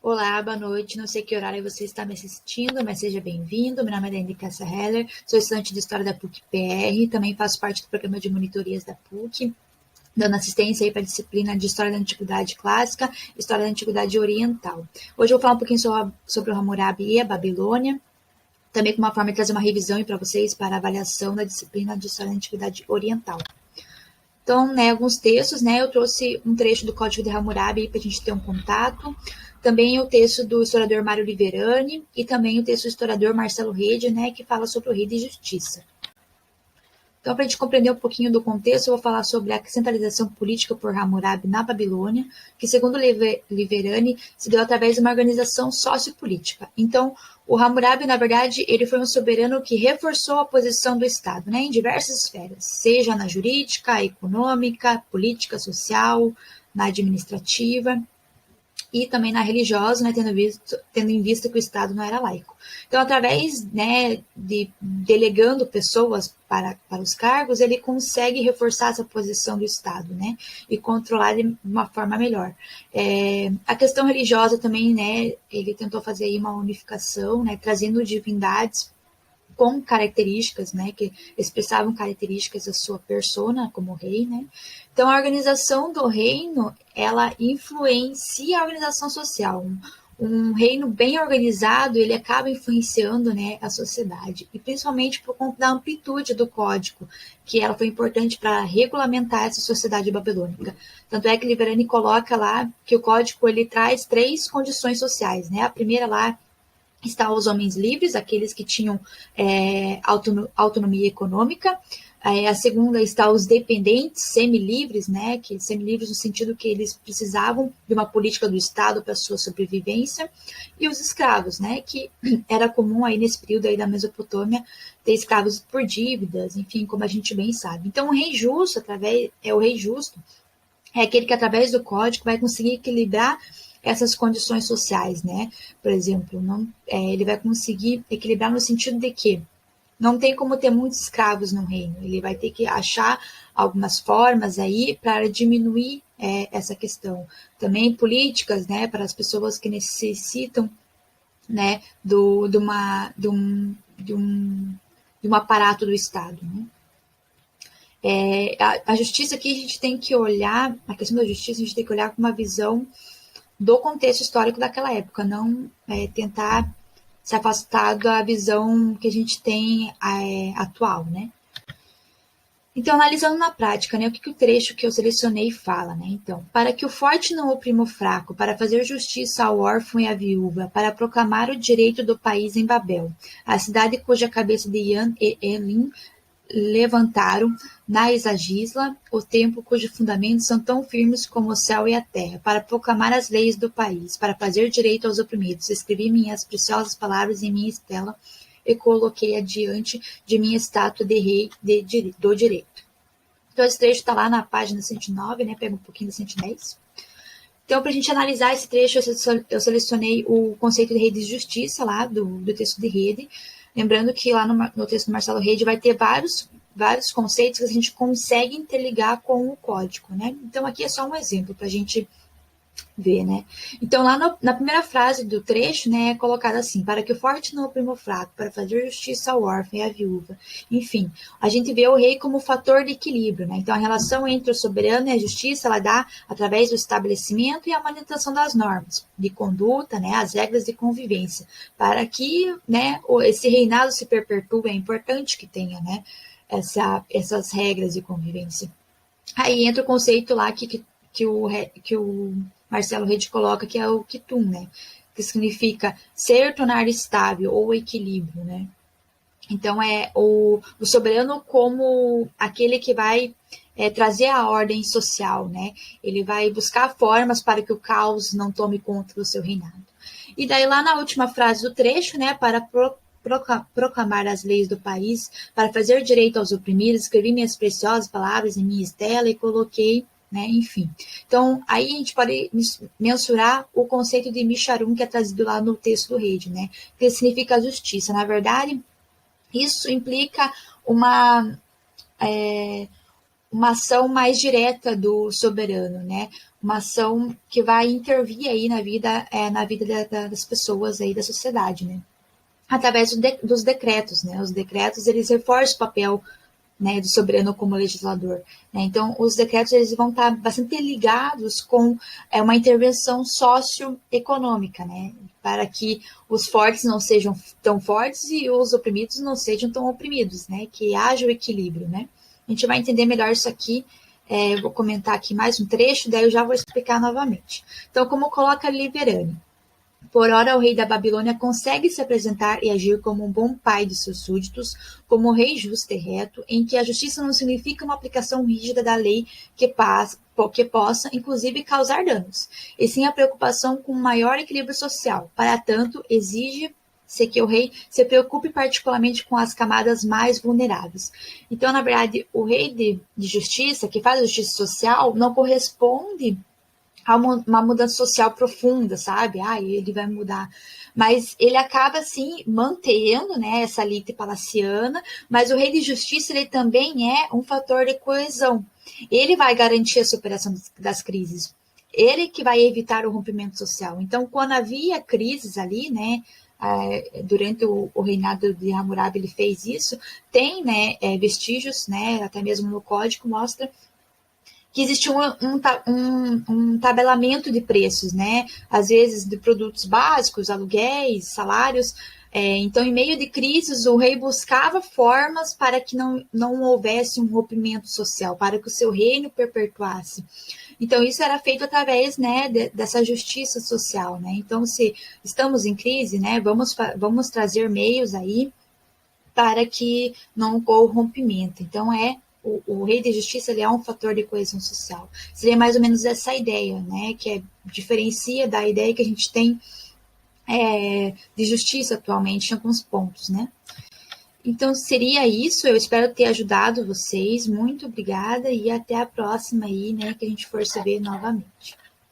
Olá, boa noite. Não sei que horário você está me assistindo, mas seja bem-vindo. Meu nome é Dani Cássia Heller, sou estudante de História da PUC-PR, também faço parte do programa de monitorias da PUC, dando assistência aí para a disciplina de História da Antiguidade Clássica e História da Antiguidade Oriental. Hoje eu vou falar um pouquinho sobre o Hammurabi e a Babilônia, também com uma forma de trazer uma revisão para vocês para a avaliação da disciplina de História da Antiguidade Oriental. Então, alguns textos, eu trouxe um trecho do Código de Hammurabi para a gente ter um contato, também o texto do historiador Mário Liverani e também o texto do historiador Marcelo Rede, que fala sobre o rei de justiça. Então, para a gente compreender um pouquinho do contexto, eu vou falar sobre a centralização política por Hammurabi na Babilônia, que, segundo Liverani, se deu através de uma organização sociopolítica. Então, o Hammurabi, na verdade, ele foi um soberano que reforçou a posição do Estado, em diversas esferas, seja na jurídica, econômica, política, social, na administrativa e também na religiosa, tendo em vista que o Estado não era laico. Então, através de delegando pessoas para os cargos, ele consegue reforçar essa posição do Estado, e controlar de uma forma melhor. A questão religiosa também, ele tentou fazer aí uma unificação, trazendo divindades com características, que expressavam características da sua persona como rei, Então, a organização do reino, ela influencia a organização social. Um reino bem organizado, ele acaba influenciando, a sociedade, e principalmente por conta da amplitude do código, que ela foi importante para regulamentar essa sociedade babilônica. Tanto é que Liverani coloca lá que o código ele traz 3 condições sociais, A primeira lá está os homens livres, aqueles que tinham autonomia econômica. A segunda está os dependentes semi-livres, que semi-livres no sentido que eles precisavam de uma política do Estado para sua sobrevivência, e os escravos, que era comum aí nesse período aí da Mesopotâmia ter escravos por dívidas, enfim, como a gente bem sabe. Então, o rei justo, é aquele que através do código vai conseguir equilibrar essas condições sociais, Por exemplo, ele vai conseguir equilibrar no sentido de que não tem como ter muitos escravos no reino. Ele vai ter que achar algumas formas aí para diminuir essa questão. Também políticas, para as pessoas que necessitam, de um aparato do Estado, a justiça aqui a gente tem que olhar, a questão da justiça a gente tem que olhar com uma visão do contexto histórico daquela época, não tentar se afastar da visão que a gente tem atual, Então, analisando na prática, o que o trecho que eu selecionei fala, Então, para que o forte não oprima o fraco, para fazer justiça ao órfão e à viúva, para proclamar o direito do país em Babel, a cidade cuja cabeça de Yan e Elim levantaram na Isagisla, o templo cujos fundamentos são tão firmes como o céu e a terra, para proclamar as leis do país, para fazer direito aos oprimidos. Escrevi minhas preciosas palavras em minha estela e coloquei adiante de minha estátua de rei do direito. Então, esse trecho está lá na página 109, pega um pouquinho da 110. Então, para a gente analisar esse trecho, eu selecionei o conceito de rei de justiça lá do texto de Rede. Lembrando que lá no texto do Marcelo Rede vai ter vários conceitos que a gente consegue interligar com o código, Então, aqui é só um exemplo para a gente ver, Então, lá na primeira frase do trecho, é colocado assim: para que o forte não oprima o fraco, para fazer justiça ao órfão e à viúva. Enfim, a gente vê o rei como fator de equilíbrio, Então, a relação entre o soberano e a justiça, ela dá através do estabelecimento e a manutenção das normas de conduta, as regras de convivência, para que, esse reinado se perpetue. É importante que tenha, essas regras de convivência. Aí entra o conceito lá que o Marcelo Rede coloca, que é o Kitum, que significa ser, tornar estável ou equilíbrio, Então, é o soberano como aquele que vai trazer a ordem social, Ele vai buscar formas para que o caos não tome conta do seu reinado. E daí, lá na última frase do trecho, para proclamar as leis do país, para fazer direito aos oprimidos, escrevi minhas preciosas palavras em minha estela e coloquei, enfim. Então, aí a gente pode mensurar o conceito de Misharum, que é trazido lá no texto do Rede, que significa justiça. Na verdade, isso implica uma ação mais direta do soberano, né? Uma ação que vai intervir aí na vida das pessoas aí da sociedade, né? Através dos decretos, né? Os decretos, eles reforçam o papel, né, do soberano como legislador, né? Então, os decretos eles vão estar bastante ligados com uma intervenção socioeconômica, né? Para que os fortes não sejam tão fortes e os oprimidos não sejam tão oprimidos, né? Que haja o equilíbrio, né? A gente vai entender melhor isso aqui. Eu vou comentar aqui mais um trecho, daí eu já vou explicar novamente. Então, como coloca Liverani, por ora, o rei da Babilônia consegue se apresentar e agir como um bom pai de seus súditos, como um rei justo e reto, em que a justiça não significa uma aplicação rígida da lei que possa, inclusive, causar danos, e sim a preocupação com um maior equilíbrio social. Para tanto, exige-se que o rei se preocupe particularmente com as camadas mais vulneráveis. Então, na verdade, o rei de justiça, que faz a justiça social, não corresponde a uma mudança social profunda, sabe? Ele vai mudar. Mas ele acaba, assim, mantendo, né, essa elite palaciana, mas o rei de justiça, ele também é um fator de coesão. Ele vai garantir a superação das crises. Ele que vai evitar o rompimento social. Então, quando havia crises ali, né, durante o reinado de Hammurabi, ele fez isso, tem, né, vestígios, né, até mesmo no código, mostra que existe um tabelamento de preços, né? Às vezes de produtos básicos, aluguéis, salários. Então, em meio de crises, o rei buscava formas para que não houvesse um rompimento social, para que o seu reino perpetuasse. Então, isso era feito através, né, dessa justiça social, né? Então, se estamos em crise, né, vamos trazer meios aí para que não ocorra o rompimento. Então, o rei de justiça ele é um fator de coesão social. Seria mais ou menos essa ideia, né, que diferencia da ideia que a gente tem de justiça atualmente em alguns pontos, né? Então, seria isso. Eu espero ter ajudado vocês. Muito obrigada e até a próxima aí, né, que a gente for se ver novamente.